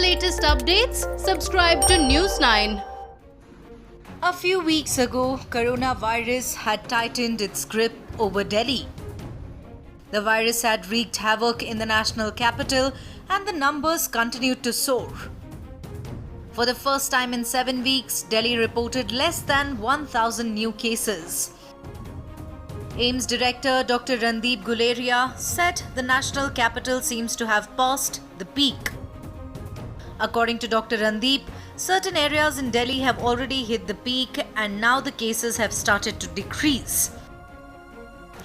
latest updates, subscribe to News9. A few weeks ago, coronavirus had tightened its grip over Delhi. The virus had wreaked havoc in the national capital and the numbers continued to soar. For the first time in 7 weeks, Delhi reported less than 1,000 new cases. AIIMS Director Dr. Randeep Guleria said the national capital seems to have passed the peak. According to Dr. Randeep, certain areas in Delhi have already hit the peak and now the cases have started to decrease.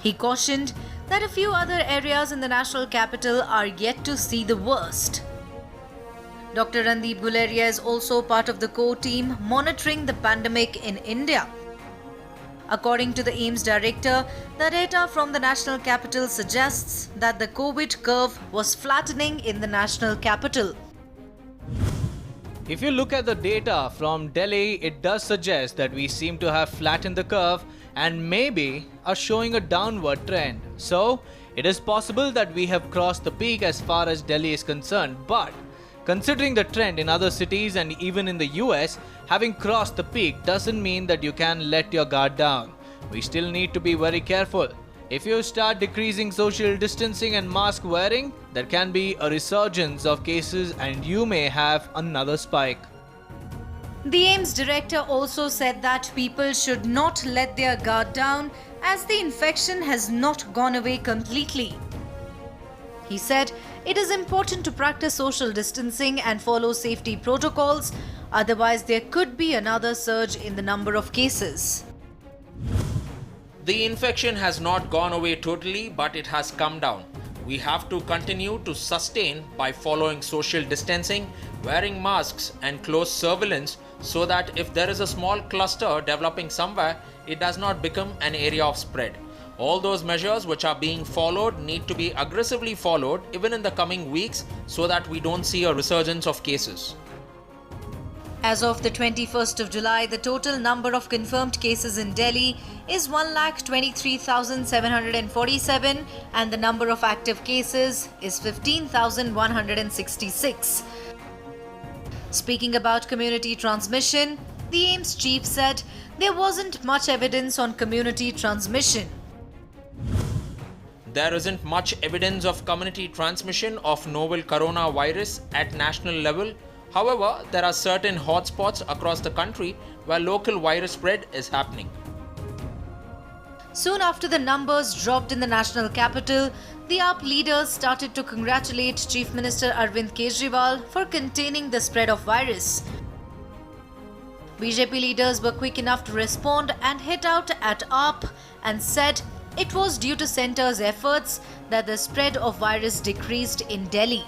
He cautioned that a few other areas in the national capital are yet to see the worst. Dr. Randeep Guleria is also part of the core team monitoring the pandemic in India. According to the AIIMS director, the data from the national capital suggests that the COVID curve was flattening in the national capital. If you look at the data from Delhi, it does suggest that we seem to have flattened the curve and maybe are showing a downward trend. So, it is possible that we have crossed the peak as far as Delhi is concerned. But considering the trend in other cities and even in the US, having crossed the peak doesn't mean that you can let your guard down. We still need to be very careful. If you start decreasing social distancing and mask wearing, there can be a resurgence of cases and you may have another spike. The AIIMS director also said that people should not let their guard down as the infection has not gone away completely. He said it is important to practice social distancing and follow safety protocols, otherwise there could be another surge in the number of cases. The infection has not gone away totally, but it has come down. We have to continue to sustain by following social distancing, wearing masks and close surveillance so that if there is a small cluster developing somewhere, it does not become an area of spread. All those measures which are being followed need to be aggressively followed even in the coming weeks so that we don't see a resurgence of cases. As of the 21st of July, the total number of confirmed cases in Delhi is 1,23,747 and the number of active cases is 15,166. Speaking about community transmission, the AIIMS chief said there wasn't much evidence on community transmission. There isn't much evidence of community transmission of novel coronavirus at national level. However, there are certain hotspots across the country where local virus spread is happening. Soon after the numbers dropped in the national capital, the AAP leaders started to congratulate Chief Minister Arvind Kejriwal for containing the spread of virus. BJP leaders were quick enough to respond and hit out at AAP and said it was due to centre's efforts that the spread of virus decreased in Delhi.